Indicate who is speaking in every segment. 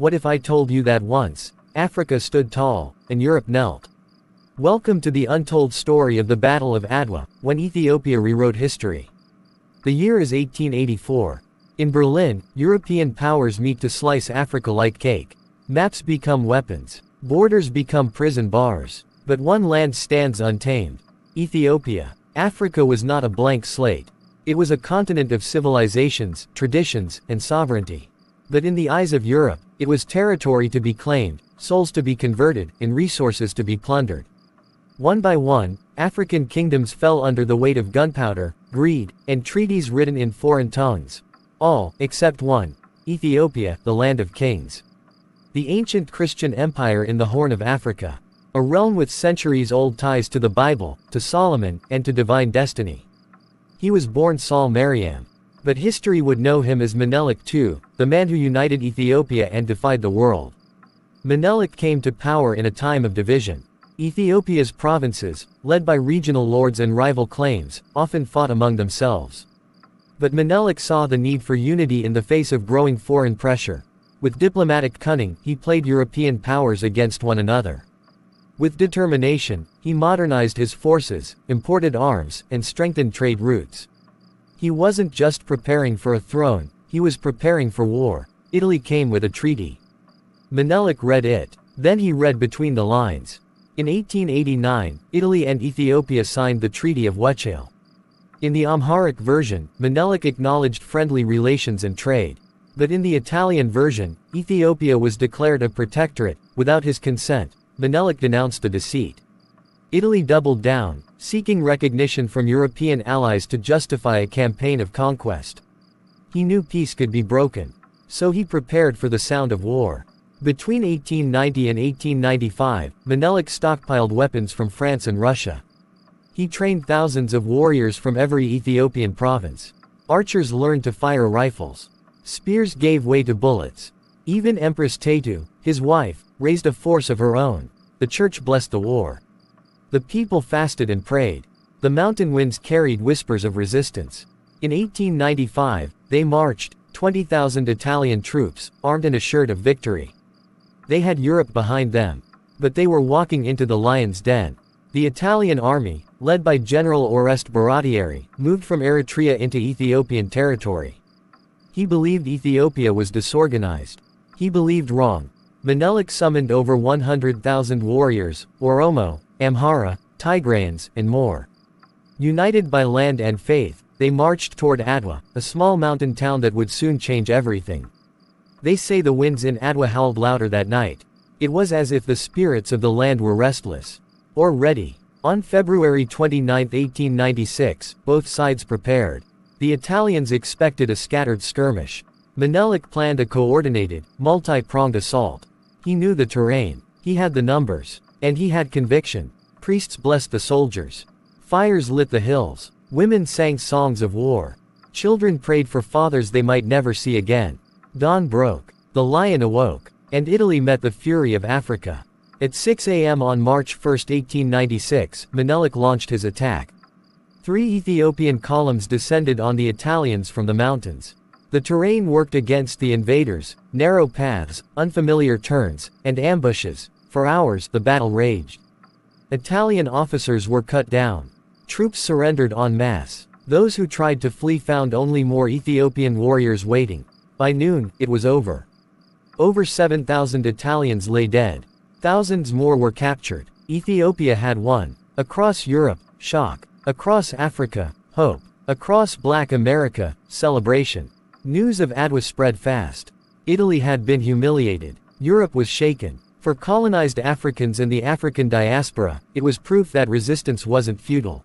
Speaker 1: what if I told you that once, Africa stood tall, and Europe knelt? Welcome to the untold story of the Battle of Adwa, when Ethiopia rewrote history. The year is 1884. In Berlin, European powers meet to slice Africa like cake. Maps become weapons. Borders become prison bars. But one land stands untamed. Ethiopia. Africa was not a blank slate. It was a continent of civilizations, traditions, and sovereignty. But in the eyes of Europe, it was territory to be claimed, souls to be converted, and resources to be plundered. One by one, African kingdoms fell under the weight of gunpowder, greed, and treaties written in foreign tongues. All, except one, Ethiopia, the land of kings. The ancient Christian empire in the Horn of Africa. A realm with centuries-old ties to the Bible, to Solomon, and to divine destiny. He was born Saul Mariam. But history would know him as Menelik II, the man who united Ethiopia and defied the world. Menelik came to power in a time of division. Ethiopia's provinces, led by regional lords and rival claims, often fought among themselves. But Menelik saw the need for unity in the face of growing foreign pressure. With diplomatic cunning, he played European powers against one another. With determination, he modernized his forces, imported arms, and strengthened trade routes. He wasn't just preparing for a throne, he was preparing for war. Italy came with a treaty. Menelik read it. Then he read between the lines. In 1889, Italy and Ethiopia signed the Treaty of Wuchale. In the Amharic version, Menelik acknowledged friendly relations and trade. But in the Italian version, Ethiopia was declared a protectorate. Without his consent, Menelik denounced the deceit. Italy doubled down, seeking recognition from European allies to justify a campaign of conquest. He knew peace could be broken. So he prepared for the sound of war. Between 1890 and 1895, Menelik stockpiled weapons from France and Russia. He trained thousands of warriors from every Ethiopian province. Archers learned to fire rifles. Spears gave way to bullets. Even Empress Tetu, his wife, raised a force of her own. The church blessed the war. The people fasted and prayed. The mountain winds carried whispers of resistance. In 1895, they marched, 20,000 Italian troops, armed and assured of victory. They had Europe behind them. But they were walking into the lion's den. The Italian army, led by General Oreste Baratieri, moved from Eritrea into Ethiopian territory. He believed Ethiopia was disorganized. He believed wrong. Menelik summoned over 100,000 warriors, Oromo, Amhara, Tigrayans, and more. United by land and faith, they marched toward Adwa, a small mountain town that would soon change everything. They say the winds in Adwa howled louder that night. It was as if the spirits of the land were restless. Or ready. On February 29, 1896, both sides prepared. The Italians expected a scattered skirmish. Menelik planned a coordinated, multi-pronged assault. He knew the terrain. He had the numbers. And he had conviction. Priests blessed the soldiers. Fires lit the hills. Women sang songs of war. Children prayed for fathers they might never see again. Dawn broke. The lion awoke. And Italy met the fury of Africa. At 6 a.m. on March 1, 1896, Menelik launched his attack. 3 Ethiopian columns descended on the Italians from the mountains. The terrain worked against the invaders, narrow paths, unfamiliar turns, and ambushes. For hours the battle raged. Italian officers were cut down. Troops surrendered en masse. Those who tried to flee found only more Ethiopian warriors waiting. By noon, it was over. Over 7,000 Italians lay dead. Thousands more were captured. Ethiopia had won. Across Europe, shock. Across Africa, hope. Across Black America, celebration. News of Adwa spread fast. Italy had been humiliated. Europe was shaken. For colonized Africans and the African diaspora, it was proof that resistance wasn't futile.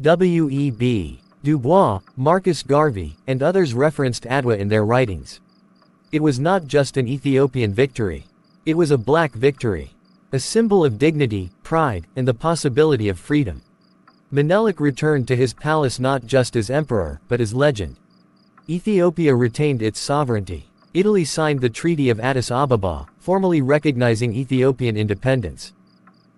Speaker 1: W.E.B. Du Bois, Marcus Garvey, and others referenced Adwa in their writings. It was not just an Ethiopian victory. It was a black victory. A symbol of dignity, pride, and the possibility of freedom. Menelik returned to his palace not just as emperor, but as legend. Ethiopia retained its sovereignty. Italy signed the Treaty of Addis Ababa, formally recognizing Ethiopian independence.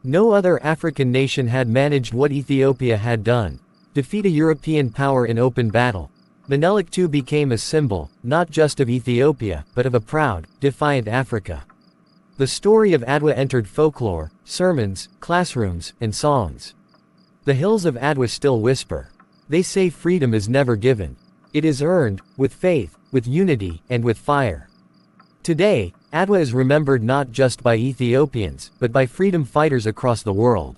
Speaker 1: No other African nation had managed what Ethiopia had done. Defeat a European power in open battle. Menelik II became a symbol, not just of Ethiopia, but of a proud, defiant Africa. The story of Adwa entered folklore, sermons, classrooms, and songs. The hills of Adwa still whisper. They say freedom is never given. It is earned, with faith, with unity, and with fire. Today, Adwa is remembered not just by Ethiopians, but by freedom fighters across the world.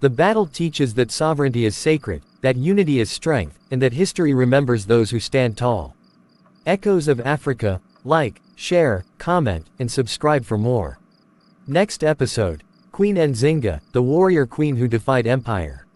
Speaker 1: The battle teaches that sovereignty is sacred, that unity is strength, and that history remembers those who stand tall. Echoes of Africa, like, share, comment, and subscribe for more. Next episode, Queen Nzinga, the warrior queen who defied empire.